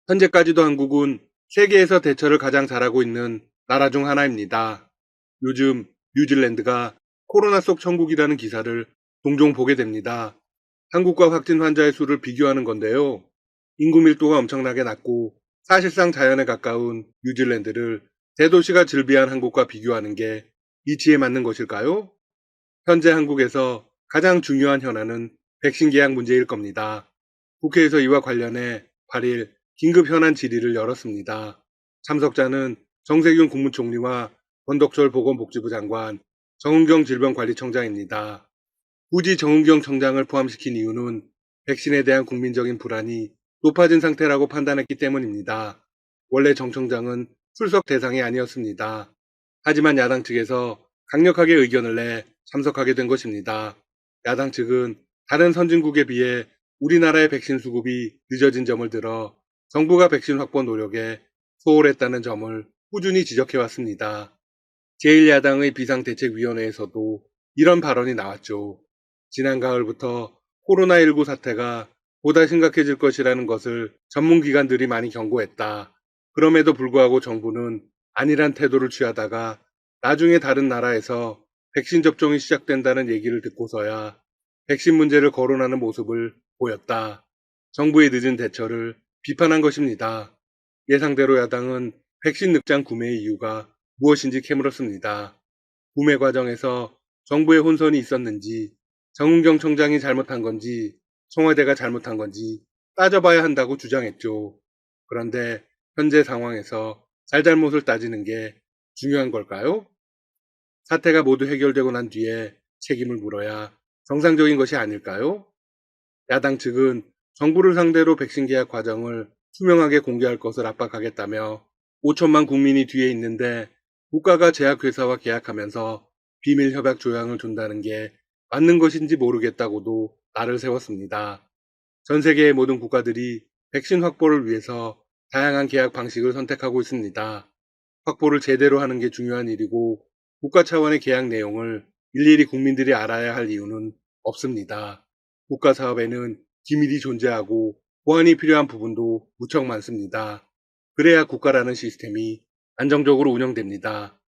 현재까지도 한국은 세계에서 대처를 가장 잘하고 있는 나라 중 하나입니다. 요즘 뉴질랜드가 코로나 속 천국이라는 기사를 종종 보게 됩니다. 한국과 확진 환자의 수를 비교하는 건데요. 인구 밀도가 엄청나게 낮고 사실상 자연에 가까운 뉴질랜드를 대도시가 즐비한 한국과 비교하는 게 이치에 맞는 것일까요? 현재 한국에서 가장 중요한 현안은 백신 계약 문제일 겁니다. 국회에서 이와 관련해 8일 긴급 현안 질의를 열었습니다. 참석자는 정세균 국무총리와 권덕철 보건복지부 장관, 정은경 질병관리청장입니다. 굳이 정은경 청장을 포함시킨 이유는 백신에 대한 국민적인 불안이 높아진 상태라고 판단했기 때문입니다. 원래 정 청장은 출석 대상이 아니었습니다. 하지만 야당 측에서 강력하게 의견을 내 참석하게 된 것입니다. 야당 측은 다른 선진국에 비해 우리나라의 백신 수급이 늦어진 점을 들어 정부가 백신 확보 노력에 소홀했다는 점을 꾸준히 지적해왔습니다. 제1야당의 비상대책위원회에서도 이런 발언이 나왔죠. 지난 가을부터 코로나19 사태가 보다 심각해질 것이라는 것을 전문기관들이 많이 경고했다. 그럼에도 불구하고 정부는 아니란 태도를 취하다가 나중에 다른 나라에서 백신 접종이 시작된다는 얘기를 듣고서야 백신 문제를 거론하는 모습을 보였다. 정부의 늦은 대처를 비판한 것입니다. 예상대로 야당은 백신 늑장 구매의 이유가 무엇인지 캐물었습니다. 구매 과정에서 정부의 혼선이 있었는지, 정은경 청장이 잘못한 건지, 청와대가 잘못한 건지 따져봐야 한다고 주장했죠. 그런데 현재 상황에서 잘잘못을 따지는 게 중요한 걸까요? 사태가 모두 해결되고 난 뒤에 책임을 물어야 정상적인 것이 아닐까요? 야당 측은 정부를 상대로 백신 계약 과정을 투명하게 공개할 것을 압박하겠다며 5천만 국민이 뒤에 있는데 국가가 제약회사와 계약하면서 비밀 협약 조항을 준다는 게 맞는 것인지 모르겠다고도 날을 세웠습니다. 전 세계의 모든 국가들이 백신 확보를 위해서 다양한 계약 방식을 선택하고 있습니다. 확보를 제대로 하는 게 중요한 일이고 국가 차원의 계약 내용을 일일이 국민들이 알아야 할 이유는 없습니다. 국가 사업에는 기밀이 존재하고 보안이 필요한 부분도 무척 많습니다. 그래야 국가라는 시스템이 안정적으로 운영됩니다.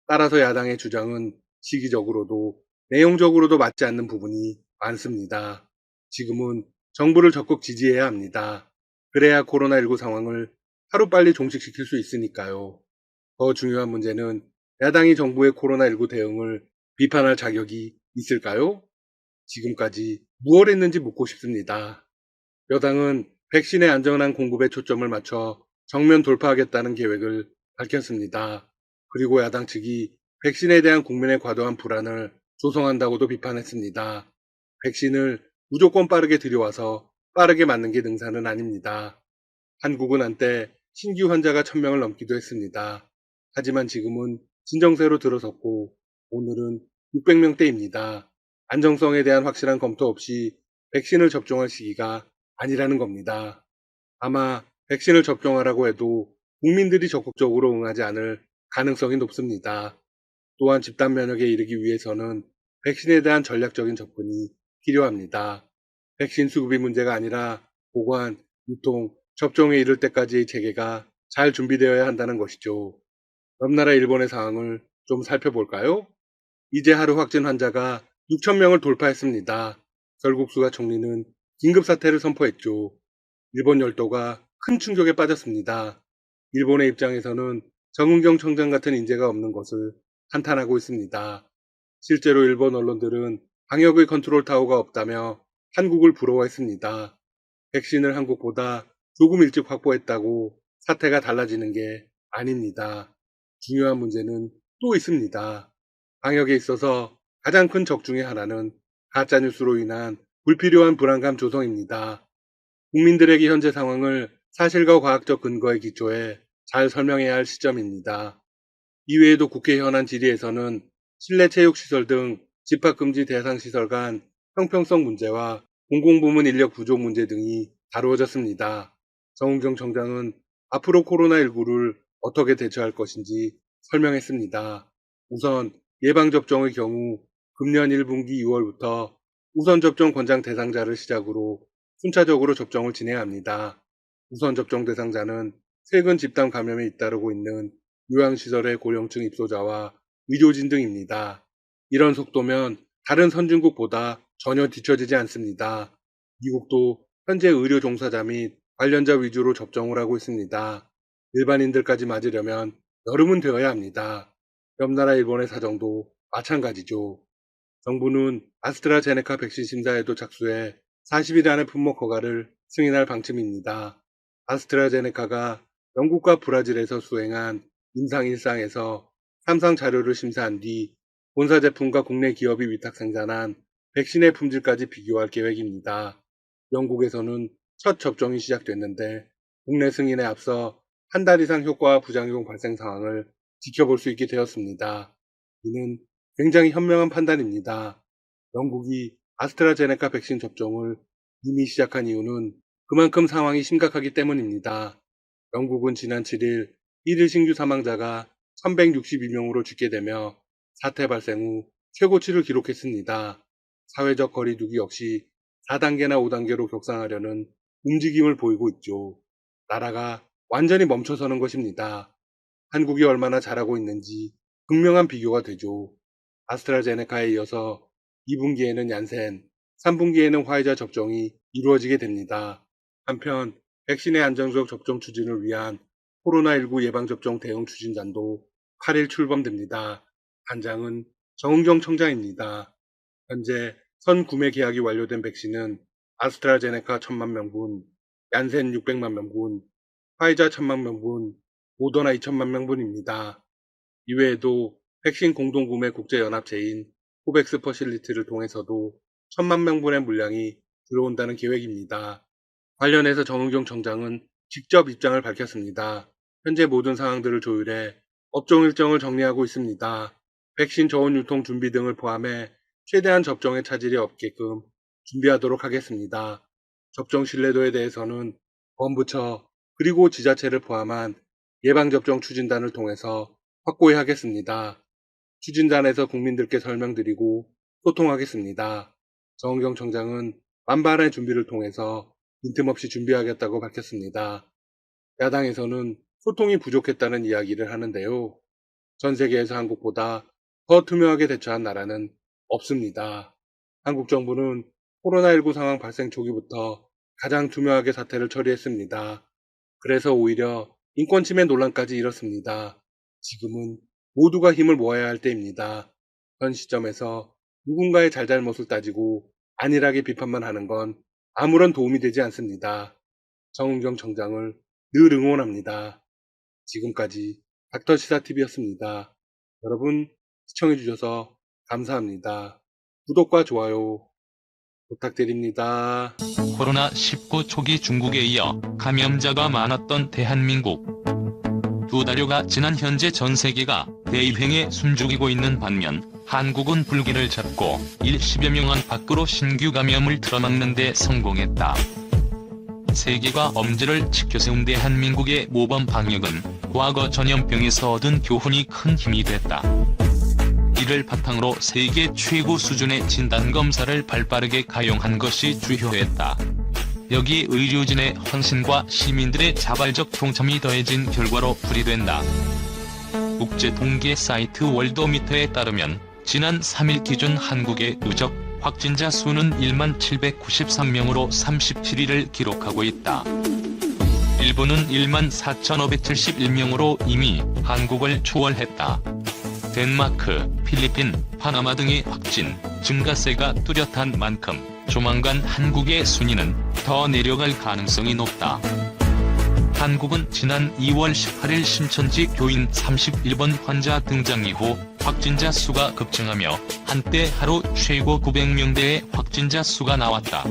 따라서 야당의 주장은 시기적으로도 내용적으로도 맞지 않는 부분이 많습니다. 지금은 정부를 적극 지지해야 합니다. 그래야 코로나19 상황을 하루빨리 종식시킬 수 있으니까요. 더 중요한 문제는 야당이 정부의 코로나19 대응을 비판할 자격이 있을까요? 지금까지 무엇 했는지 묻고 싶습니다. 여당은 백신의 안전한 공급에 초점을 맞춰 정면 돌파하겠다는 계획을 밝혔습니다. 그리고 야당 측이 백신에 대한 국민의 과도한 불안을 조성한다고도 비판했습니다. 백신을 무조건 빠르게 들여와서 빠르게 맞는 게 능사는 아닙니다. 한국은 한때 신규 환자가 1000명을 넘기도 했습니다. 하지만 지금은 진정세로 들어섰고 오늘은 600명대입니다. 안정성에 대한 확실한 검토 없이 백신을 접종할 시기가 아니라는 겁니다. 아마 백신을 접종하라고 해도 국민들이 적극적으로 응하지 않을 가능성이 높습니다. 또한 집단 면역에 이르기 위해서는 백신에 대한 전략적인 접근이 필요합니다. 백신 수급이 문제가 아니라 보관, 유통, 접종에 이를 때까지의 체계가 잘 준비되어야 한다는 것이죠. 옆나라 일본의 상황을 좀 살펴볼까요? 이제 하루 확진 환자가 6,000명을 돌파했습니다. 설국수가 총리는 긴급사태를 선포했죠. 일본 열도가 큰 충격에 빠졌습니다. 일본의 입장에서는 정은경 청장 같은 인재가 없는 것을 한탄하고 있습니다. 실제로 일본 언론들은 방역의 컨트롤 타워가 없다며 한국을 부러워했습니다. 백신을 한국보다 조금 일찍 확보했다고 사태가 달라지는 게 아닙니다. 중요한 문제는 또 있습니다. 방역에 있어서 가장 큰 적 중의 하나는 가짜뉴스로 인한 불필요한 불안감 조성입니다. 국민들에게 현재 상황을 사실과 과학적 근거에 기초해 잘 설명해야 할 시점입니다. 이외에도 국회 현안 질의에서는 실내 체육시설 등 집합금지 대상시설 간 형평성 문제와 공공부문 인력 부족 문제 등이 다루어졌습니다. 정은경 청장은 앞으로 코로나19를 어떻게 대처할 것인지 설명했습니다. 우선 예방접종의 경우 금년 1분기 6월부터 우선접종 권장 대상자를 시작으로 순차적으로 접종을 진행합니다. 우선 접종 대상자는 최근 집단 감염에 잇따르고 있는 요양시설의 고령층 입소자와 의료진 등입니다. 이런 속도면 다른 선진국보다 전혀 뒤처지지 않습니다. 미국도 현재 의료 종사자 및 관련자 위주로 접종을 하고 있습니다. 일반인들까지 맞으려면 여름은 되어야 합니다. 옆나라 일본의 사정도 마찬가지죠. 정부는 아스트라제네카 백신 심사에도 착수해 40일 안에 품목 허가를 승인할 방침입니다. 아스트라제네카가 영국과 브라질에서 수행한 임상 1상에서 3상 자료를 심사한 뒤 본사 제품과 국내 기업이 위탁 생산한 백신의 품질까지 비교할 계획입니다. 영국에서는 첫 접종이 시작됐는데 국내 승인에 앞서 한 달 이상 효과와 부작용 발생 상황을 지켜볼 수 있게 되었습니다. 이는 굉장히 현명한 판단입니다. 영국이 아스트라제네카 백신 접종을 이미 시작한 이유는 그만큼 상황이 심각하기 때문입니다. 영국은 지난 7일 1일 신규 사망자가 1162명으로 집계되며 사태 발생 후 최고치를 기록했습니다. 사회적 거리두기 역시 4단계나 5단계로 격상하려는 움직임을 보이고 있죠. 나라가 완전히 멈춰서는 것입니다. 한국이 얼마나 잘하고 있는지 극명한 비교가 되죠. 아스트라제네카에 이어서 2분기에는 얀센, 3분기에는 화이자 접종이 이루어지게 됩니다. 한편 백신의 안정적 접종 추진을 위한 코로나19 예방접종 대응 추진단도 8일 출범됩니다. 단장은 정은경 청장입니다. 현재 선구매 계약이 완료된 백신은 아스트라제네카 1000만 명분, 얀센 600만 명분, 화이자 1000만 명분, 모더나 2000만 명분입니다. 이외에도 백신 공동구매 국제연합체인 코백스 퍼실리티를 통해서도 1000만 명분의 물량이 들어온다는 계획입니다. 관련해서 정은경 청장은 직접 입장을 밝혔습니다. 현재 모든 상황들을 조율해 업종 일정을 정리하고 있습니다. 백신 저온 유통 준비 등을 포함해 최대한 접종에 차질이 없게끔 준비하도록 하겠습니다. 접종 신뢰도에 대해서는 범부처 그리고 지자체를 포함한 예방접종 추진단을 통해서 확고히 하겠습니다. 추진단에서 국민들께 설명드리고 소통하겠습니다. 정은경 청장은 만반의 준비를 통해서 빈틈없이 준비하겠다고 밝혔습니다. 야당에서는 소통이 부족했다는 이야기를 하는데요. 전 세계에서 한국보다 더 투명하게 대처한 나라는 없습니다. 한국 정부는 코로나19 상황 발생 초기부터 가장 투명하게 사태를 처리했습니다. 그래서 오히려 인권침해 논란까지 일었습니다. 지금은 모두가 힘을 모아야 할 때입니다. 현 시점에서 누군가의 잘잘못을 따지고 안일하게 비판만 하는 건 아무런 도움이 되지 않습니다. 정은경 청장을 늘 응원합니다. 지금까지 닥터시사TV였습니다. 여러분 시청해주셔서 감사합니다. 구독과 좋아요 부탁드립니다. 코로나19 초기 중국에 이어 감염자가 많았던 대한민국. 2달여가 지난 현재 전 세계가 대유행에 숨죽이고 있는 반면 한국은 불길을 잡고 10여 명 안팎으로 신규 감염을 틀어막는 데 성공했다. 세계가 엄지를 치켜세운 대한민국의 모범 방역은 과거 전염병에서 얻은 교훈이 큰 힘이 됐다. 이를 바탕으로 세계 최고 수준의 진단검사를 발빠르게 가용한 것이 주요했다. 여기 의료진의 헌신과 시민들의 자발적 동참이 더해진 결과로 풀이된다. 국제 통계 사이트 월도미터에 따르면 지난 3일 기준 한국의 누적 확진자 수는 1만 793명으로 37일을 기록하고 있다. 일본은 1만 4,571명으로 이미 한국을 초월했다. 덴마크, 필리핀, 파나마 등의 확진, 증가세가 뚜렷한 만큼 조만간 한국의 순위는 더 내려갈 가능성이 높다. 한국은 지난 2월 18일 신천지 교인 31번 환자 등장 이후 확진자 수가 급증하며 한때 하루 최고 900명대의 확진자 수가 나왔다.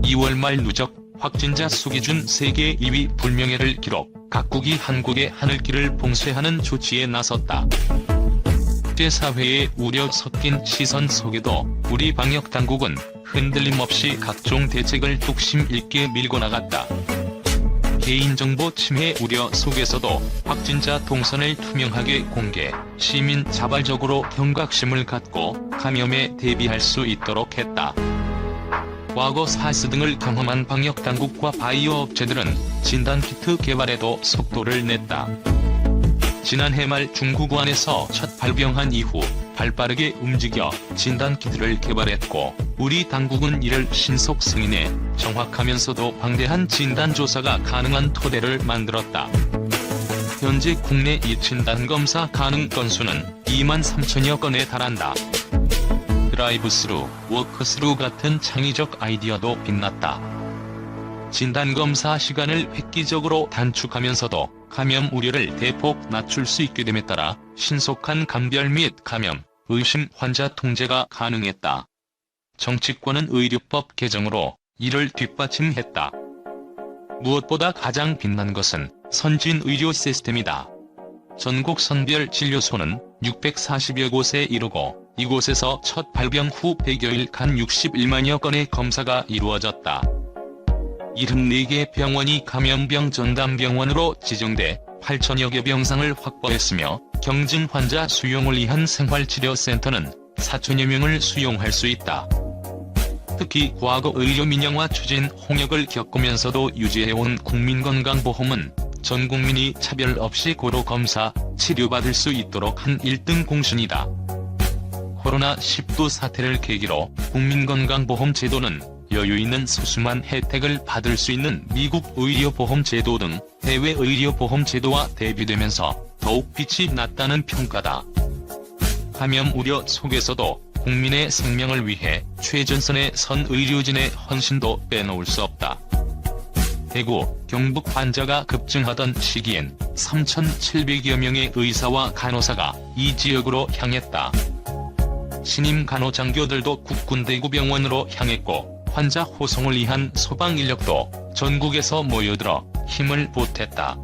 2월 말 누적 확진자 수 기준 세계 2위 불명예를 기록, 각국이 한국의 하늘길을 봉쇄하는 조치에 나섰다. 국제사회의 우려 섞인 시선 속에도 우리 방역당국은 흔들림 없이 각종 대책을 뚝심 있게 밀고 나갔다. 개인정보 침해 우려 속에서도 확진자 동선을 투명하게 공개, 시민 자발적으로 경각심을 갖고 감염에 대비할 수 있도록 했다. 과거 사스 등을 경험한 방역당국과 바이오 업체들은 진단키트 개발에도 속도를 냈다. 지난해 말 중국 우한에서 첫 발병한 이후 발빠르게 움직여 진단키트를 개발했고, 우리 당국은 이를 신속 승인해 정확하면서도 방대한 진단조사가 가능한 토대를 만들었다. 현재 국내 이 진단검사 가능 건수는 2만 3천여 건에 달한다. 드라이브스루, 워크스루 같은 창의적 아이디어도 빛났다. 진단검사 시간을 획기적으로 단축하면서도 감염 우려를 대폭 낮출 수 있게 됨에 따라 신속한 감별 및 감염, 의심 환자 통제가 가능했다. 정치권은 의료법 개정으로 이를 뒷받침했다. 무엇보다 가장 빛난 것은 선진 의료 시스템이다. 전국 선별 진료소는 640여 곳에 이르고, 이곳에서 첫 발병 후 100여일간 61만여 건의 검사가 이루어졌다. 74개 병원이 감염병 전담병원으로 지정돼 8천여 개 병상을 확보했으며, 경증 환자 수용을 위한 생활치료센터는 4천여 명을 수용할 수 있다. 특히 과거 의료 민영화 추진 홍역을 겪으면서도 유지해온 국민건강보험은 전 국민이 차별 없이 고로 검사, 치료받을 수 있도록 한 1등 공신이다. 코로나19 사태를 계기로 국민건강보험 제도는 여유 있는 소수만 혜택을 받을 수 있는 미국 의료보험 제도 등 해외 의료보험 제도와 대비되면서 더욱 빛이 났다는 평가다. 감염 우려 속에서도 국민의 생명을 위해 최전선에 선 의료진의 헌신도 빼놓을 수 없다. 대구, 경북 환자가 급증하던 시기엔 3,700여 명의 의사와 간호사가 이 지역으로 향했다. 신임 간호장교들도 국군 대구병원으로 향했고, 환자 호송을 위한 소방 인력도 전국에서 모여들어 힘을 보탰다.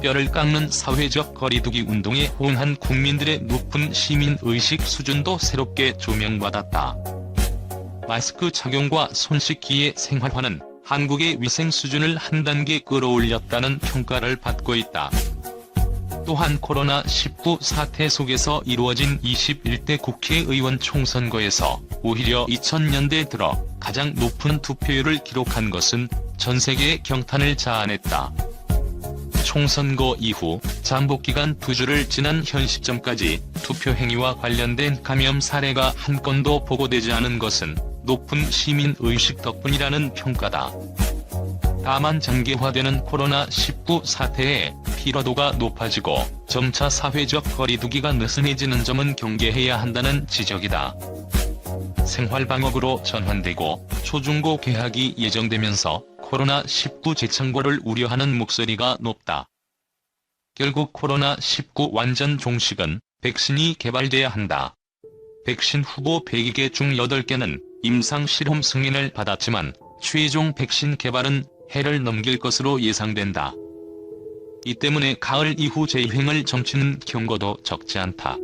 뼈를 깎는 사회적 거리두기 운동에 호응한 국민들의 높은 시민의식 수준도 새롭게 조명받았다. 마스크 착용과 손 씻기의 생활화는 한국의 위생 수준을 한 단계 끌어올렸다는 평가를 받고 있다. 또한 코로나19 사태 속에서 이루어진 21대 국회의원 총선거에서 오히려 2000년대 들어 가장 높은 투표율을 기록한 것은 전 세계의 경탄을 자아냈다. 총선거 이후 잠복기간 2주를 지난 현 시점까지 투표 행위와 관련된 감염 사례가 한 건도 보고되지 않은 것은 높은 시민의식 덕분이라는 평가다. 다만 장기화되는 코로나19 사태에 피로도가 높아지고 점차 사회적 거리두기가 느슨해지는 점은 경계해야 한다는 지적이다. 생활방역으로 전환되고 초중고 개학이 예정되면서 코로나19 재창궐을 우려하는 목소리가 높다. 결국 코로나19 완전 종식은 백신이 개발돼야 한다. 백신 후보 102개 중 8개는 임상 실험 승인을 받았지만 최종 백신 개발은 해를 넘길 것으로 예상된다. 이 때문에 가을 이후 재유행을 점치는 경고도 적지 않다.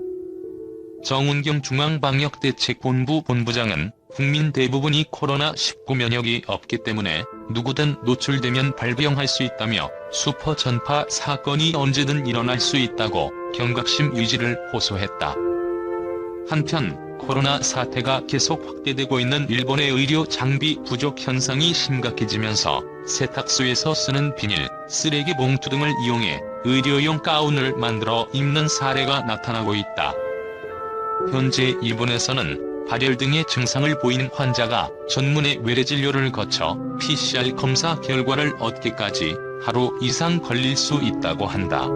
정은경 중앙방역대책본부 본부장은 국민 대부분이 코로나19 면역이 없기 때문에 누구든 노출되면 발병할 수 있다며 수퍼 전파 사건이 언제든 일어날 수 있다고 경각심 유지를 호소했다. 한편 코로나 사태가 계속 확대되고 있는 일본의 의료 장비 부족 현상이 심각해지면서 세탁소에서 쓰는 비닐, 쓰레기 봉투 등을 이용해 의료용 가운을 만들어 입는 사례가 나타나고 있다. 현재 일본에서는 발열 등의 증상을 보이는 환자가 전문의 외래진료를 거쳐 PCR 검사 결과를 얻기까지 하루 이상 걸릴 수 있다고 한다.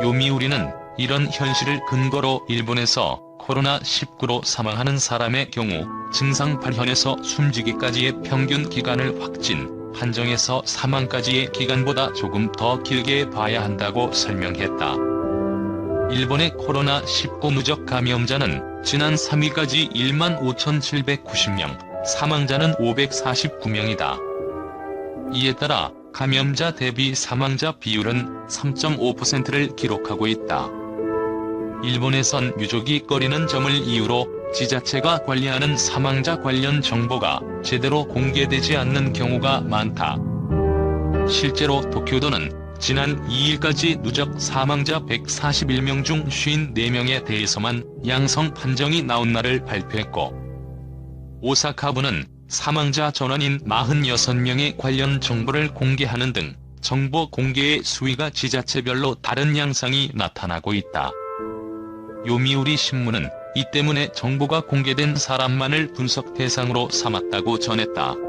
요미우리는 이런 현실을 근거로 일본에서 코로나19로 사망하는 사람의 경우 증상 발현에서 숨지기까지의 평균 기간을 확진, 판정에서 사망까지의 기간보다 조금 더 길게 봐야 한다고 설명했다. 일본의 코로나19 누적 감염자는 지난 3일까지 15,790명, 사망자는 549명이다. 이에 따라 감염자 대비 사망자 비율은 3.5%를 기록하고 있다. 일본에선 유족이 꺼리는 점을 이유로 지자체가 관리하는 사망자 관련 정보가 제대로 공개되지 않는 경우가 많다. 실제로 도쿄도는 지난 2일까지 누적 사망자 141명 중 54명에 대해서만 양성 판정이 나온 날을 발표했고, 오사카부는 사망자 전원인 46명의 관련 정보를 공개하는 등 정보 공개의 수위가 지자체별로 다른 양상이 나타나고 있다. 요미우리 신문은 이 때문에 정보가 공개된 사람만을 분석 대상으로 삼았다고 전했다.